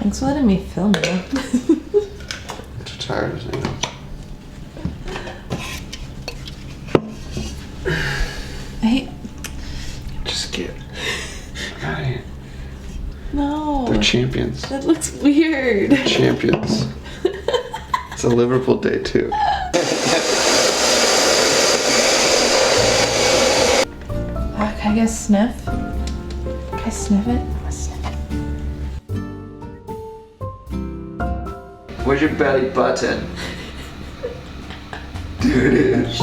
Thanks for letting me film you. I'm too tired, you know. Hey. Just get out of here. No. They're champions. That looks weird. Champions. It's a Liverpool day too. Can I get a sniff? Can I sniff it? I'm gonna sniff it. Where's your belly button? There it is.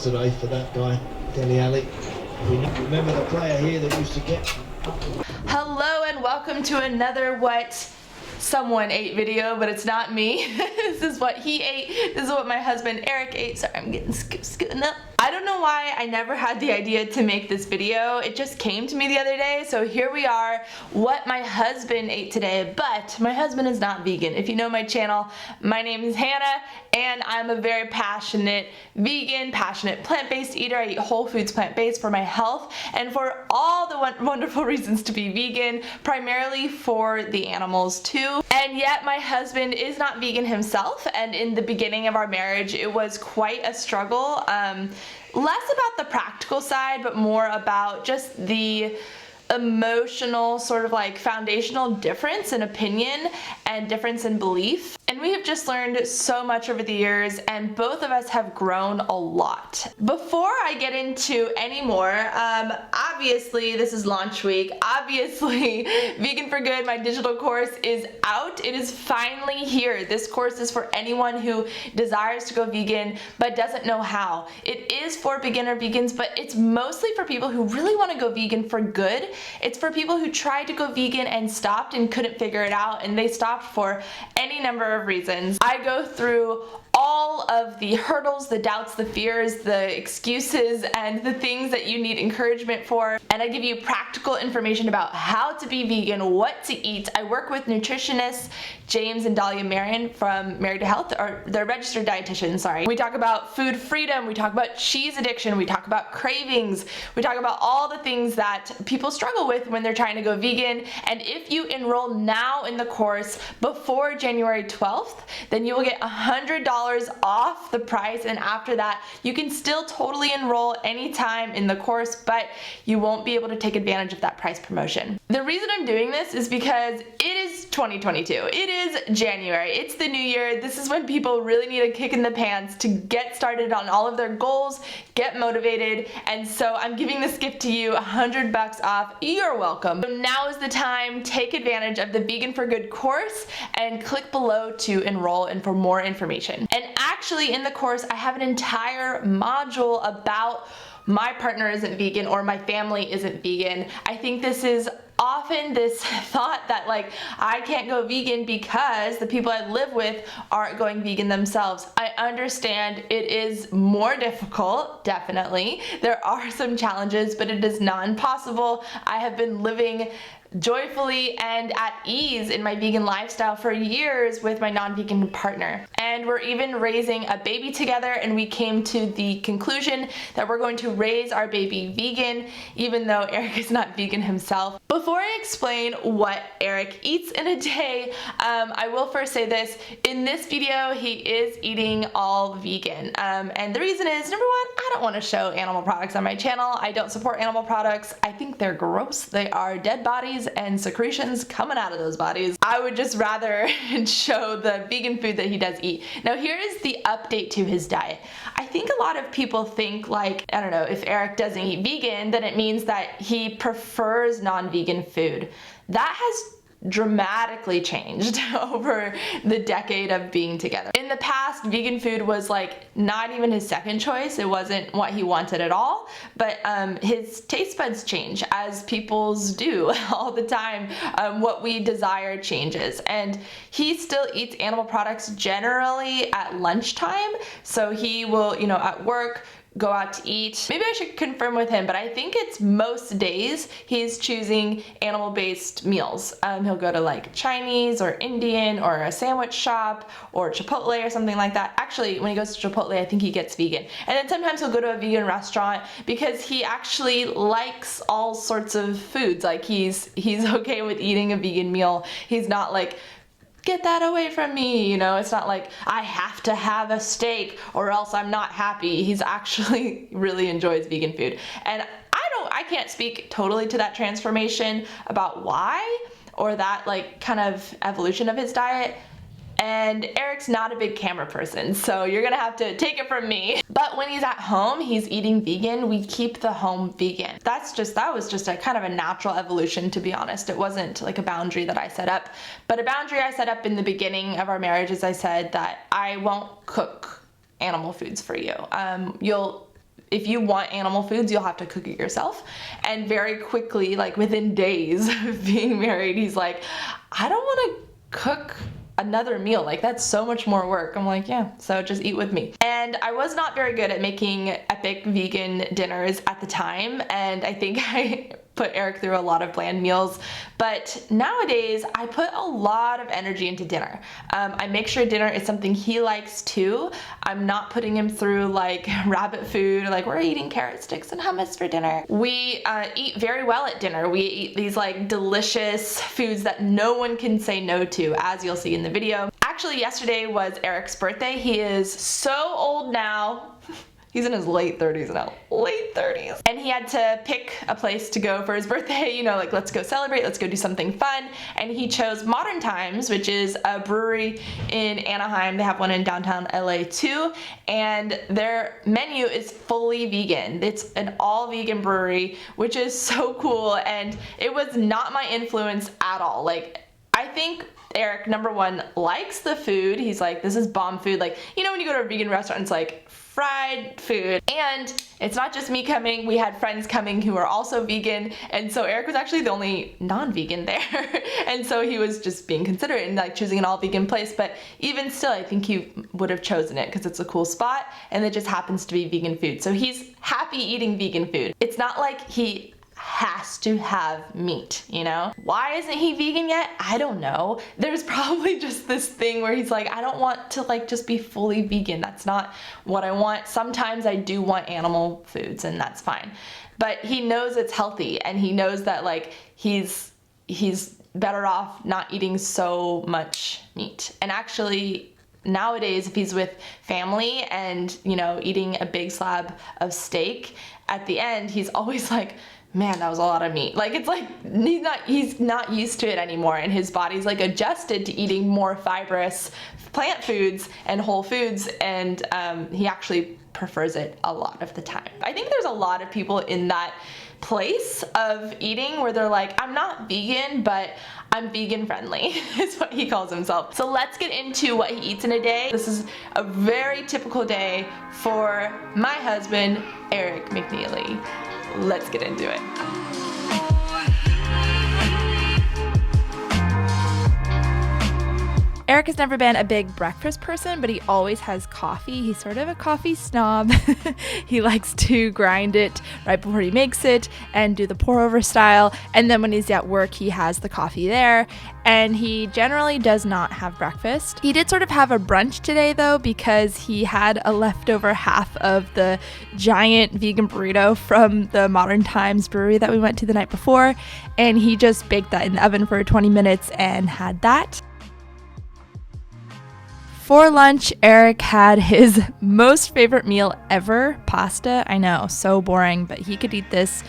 Today for that guy, Dele Alli. We remember the player here that used to get. Hello and welcome to another What Someone Ate video, but it's not me. This is what he ate. This is what my husband Eric ate. Sorry, I'm getting scooting up. I don't know why I never had the idea to make this video. It just came to me the other day, so here we are, what my husband ate today, but my husband is not vegan. If you know my channel, my name is Hannah, and I'm a very passionate vegan, passionate plant-based eater. I eat whole foods plant-based for my health and for all the wonderful reasons to be vegan, primarily for the animals too. And yet my husband is not vegan himself, and in the beginning of our marriage it was quite a struggle. Less about the practical side, but more about just the emotional sort of like foundational difference in opinion and difference in belief. And we have just learned so much over the years, and both of us have grown a lot. Before I get into any more, obviously this is launch week. Obviously Vegan for Good, my digital course, is out. It is finally here. This course is for anyone who desires to go vegan but doesn't know how. It is for beginner vegans, but it's mostly for people who really want to go vegan for good. It's for people who tried to go vegan and stopped and couldn't figure it out, and they stopped for any number of reasons. I go through all of the hurdles, the doubts, the fears, the excuses, and the things that you need encouragement for. And I give you practical information about how to be vegan, what to eat. I work with nutritionists, James and Dahlia Marion from Married to Health, or they're registered dietitians, sorry. We talk about food freedom, we talk about cheese addiction, we talk about cravings, we talk about all the things that people struggle with when they're trying to go vegan. And if you enroll now in the course before January 12th, then you will get $100 off the price, and after that you can still totally enroll anytime in the course, but you won't be able to take advantage of that price promotion. The reason I'm doing this is because it is 2022. It is January. It's the new year. This is when people really need a kick in the pants to get started on all of their goals, get motivated, and so I'm giving this gift to you, $100 off. You're welcome. So now is the time. Take advantage of the Vegan for Good course and click below to enroll and for more information. And actually in the course I have an entire module about my partner isn't vegan or my family isn't vegan. I think this is often this thought that like I can't go vegan because the people I live with aren't going vegan themselves. I understand it is more difficult, definitely. There are some challenges, but it is not impossible. I have been living joyfully and at ease in my vegan lifestyle for years with my non-vegan partner. And we're even raising a baby together, and we came to the conclusion that we're going to raise our baby vegan, even though Eric is not vegan himself. Before I explain what Eric eats in a day, I will first say this. In this video, he is eating all vegan. And the reason is, number one, I don't want to show animal products on my channel. I don't support animal products. I think they're gross. They are dead bodies and secretions coming out of those bodies. I would just rather show the vegan food that he does eat. Now here is the update to his diet. I think a lot of people think like, I don't know, if Eric doesn't eat vegan, then it means that he prefers non-vegan food. That has dramatically changed over the decade of being together. In the past, vegan food was like not even his second choice. It wasn't what he wanted at all, but his taste buds change, as people's do all the time. What we desire changes, and he still eats animal products generally at lunchtime. So he will, you know, at work, go out to eat. Maybe I should confirm with him, but I think it's most days he's choosing animal-based meals. He'll go to like Chinese or Indian or a sandwich shop or Chipotle or something like that. Actually, when he goes to Chipotle, I think he gets vegan. And then sometimes he'll go to a vegan restaurant because he actually likes all sorts of foods. Like he's okay with eating a vegan meal. He's not like, get that away from me, you know. It's not like I have to have a steak or else I'm not happy. He's actually really enjoys vegan food, and I can't speak totally to that transformation about why or that like kind of evolution of his diet. And Eric's not a big camera person, so you're gonna have to take it from me. But when he's at home, he's eating vegan. We keep the home vegan. That was just a kind of a natural evolution, to be honest. It wasn't like a boundary that I set up, but a boundary I set up in the beginning of our marriage is I said that I won't cook animal foods for you. If you want animal foods, you'll have to cook it yourself. And very quickly, like within days of being married, he's like, I don't want to cook another meal, like that's so much more work. I'm like, yeah, so just eat with me. And I was not very good at making epic vegan dinners at the time, and I think I put Eric through a lot of bland meals. But nowadays I put a lot of energy into dinner. I make sure dinner is something he likes too. I'm not putting him through like rabbit food, like we're eating carrot sticks and hummus for dinner. We eat very well at dinner. We eat these like delicious foods that no one can say no to, as you'll see in the video. Actually, yesterday was Eric's birthday. He is so old now. He's in his late 30s now, late 30s. And he had to pick a place to go for his birthday, you know, like let's go celebrate, let's go do something fun. And he chose Modern Times, which is a brewery in Anaheim. They have one in downtown LA too. And their menu is fully vegan. It's an all vegan brewery, which is so cool. And it was not my influence at all. Like, I think Eric, number one, likes the food. He's like, this is bomb food. Like, you know, when you go to a vegan restaurant, it's like fried food. And it's not just me coming. We had friends coming who are also vegan. And so Eric was actually the only non-vegan there. And so he was just being considerate and like choosing an all vegan place. But even still, I think he would have chosen it because it's a cool spot and it just happens to be vegan food. So he's happy eating vegan food. It's not like he has to have meat, you know? Why isn't he vegan yet? I don't know. There's probably just this thing where he's like, I don't want to like just be fully vegan. That's not what I want. Sometimes I do want animal foods and that's fine. But he knows it's healthy and he knows that like he's better off not eating so much meat. And actually nowadays, if he's with family and, you know, eating a big slab of steak, at the end, he's always like, man, that was a lot of meat. Like, it's like, he's not used to it anymore, and his body's like adjusted to eating more fibrous plant foods and whole foods, and he actually prefers it a lot of the time. I think there's a lot of people in that place of eating where they're like, I'm not vegan, but I'm vegan friendly, is what he calls himself. So let's get into what he eats in a day. This is a very typical day for my husband, Eric McNeely. Let's get into it. Eric has never been a big breakfast person, but he always has coffee. He's sort of a coffee snob. He likes to grind it right before he makes it and do the pour over style. And then when he's at work, he has the coffee there. And he generally does not have breakfast. He did sort of have a brunch today though, because he had a leftover half of the giant vegan burrito from the Modern Times brewery that we went to the night before. And he just baked that in the oven for 20 minutes and had that. For lunch, Eric had his most favorite meal ever, pasta. I know, so boring, but he could eat this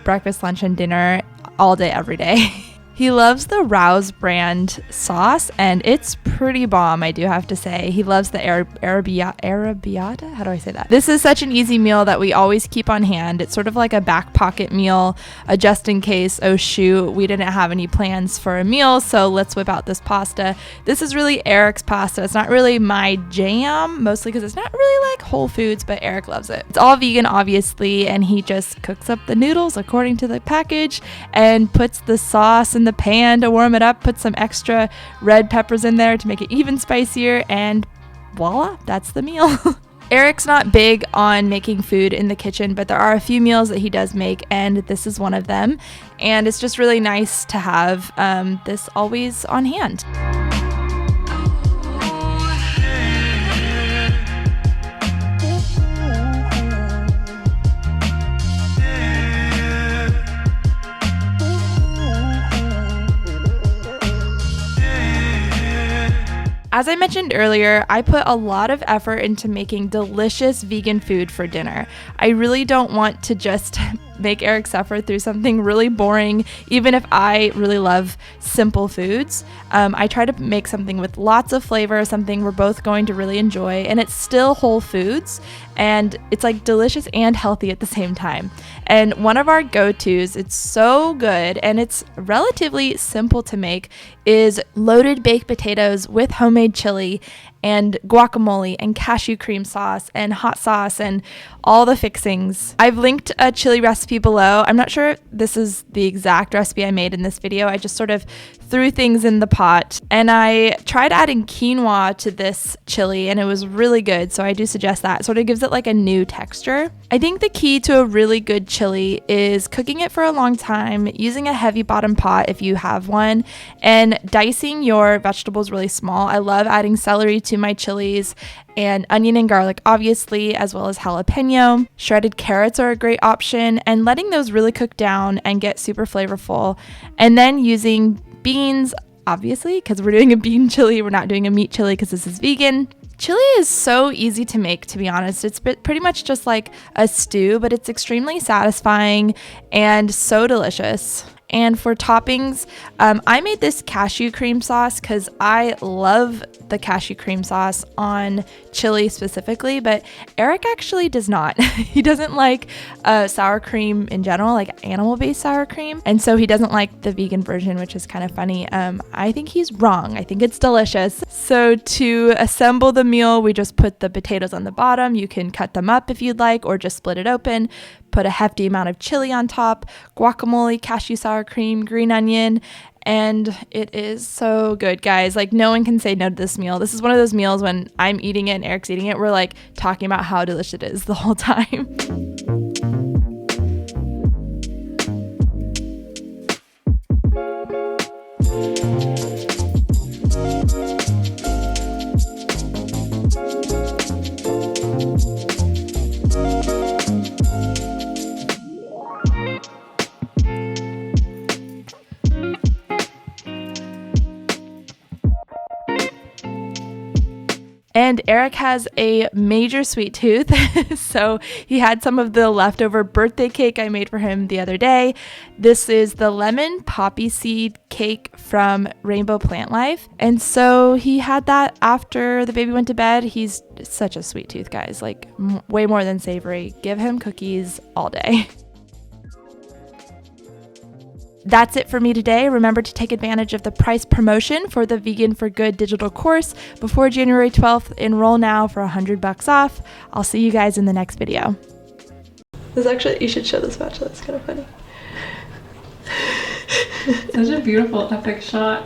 breakfast, lunch, and dinner all day, every day. He loves the Rouse brand sauce, and it's pretty bomb, I do have to say. He loves the arrabbiata? How do I say that? This is such an easy meal that we always keep on hand. It's sort of like a back pocket meal, just in case, oh shoot, we didn't have any plans for a meal, so let's whip out this pasta. This is really Eric's pasta. It's not really my jam, mostly because it's not really like Whole Foods, but Eric loves it. It's all vegan, obviously, and he just cooks up the noodles according to the package and puts the sauce in the pan to warm it up, put some extra red peppers in there to make it even spicier, and voila, that's the meal. Eric's not big on making food in the kitchen, but there are a few meals that he does make, and this is one of them. And it's just really nice to have this always on hand. As I mentioned earlier, I put a lot of effort into making delicious vegan food for dinner. I really don't want to just make Eric suffer through something really boring, even if I really love simple foods. I try to make something with lots of flavor, something we're both going to really enjoy, and it's still whole foods, and it's like delicious and healthy at the same time. And one of our go-tos, it's so good and it's relatively simple to make, is loaded baked potatoes with homemade chili and guacamole and cashew cream sauce and hot sauce and all the fixings. I've linked a chili recipe below. I'm not sure if this is the exact recipe I made in this video. I just sort of threw things in the pot, and I tried adding quinoa to this chili and it was really good, so I do suggest that. It sort of gives it like a new texture. I think the key to a really good chili is cooking it for a long time, using a heavy bottom pot if you have one, and dicing your vegetables really small. I love adding celery to my chilies, and onion and garlic obviously, as well as jalapeno. Shredded carrots are a great option, and letting those really cook down and get super flavorful. And then using beans, obviously, because we're doing a bean chili, we're not doing a meat chili because this is vegan. Chili is so easy to make, to be honest. It's pretty much just like a stew, but it's extremely satisfying and so delicious. And for toppings, I made this cashew cream sauce because I love the cashew cream sauce on chili specifically, but Eric actually does not. He doesn't like sour cream in general, like animal-based sour cream, and so he doesn't like the vegan version, which is kind of funny. I think he's wrong. I think it's delicious. So to assemble the meal, we just put the potatoes on the bottom. You can cut them up if you'd like, or just split it open. Put a hefty amount of chili on top, guacamole, cashew sour cream, green onion, and it is so good, guys. Like, no one can say no to this meal. This is one of those meals when I'm eating it and Eric's eating it, we're like talking about how delicious it is the whole time. And Eric has a major sweet tooth, so he had some of the leftover birthday cake I made for him the other day. This is the lemon poppy seed cake from Rainbow Plant Life, and so he had that after the baby went to bed. He's such a sweet tooth, guys, like way more than savory. Give him cookies all day. That's it for me today. Remember to take advantage of the price promotion for the Vegan for Good digital course before January 12th. Enroll now for $100 off. I'll see you guys in the next video. This actually, you should show the spatula. It's kind of funny. Such a beautiful epic shot.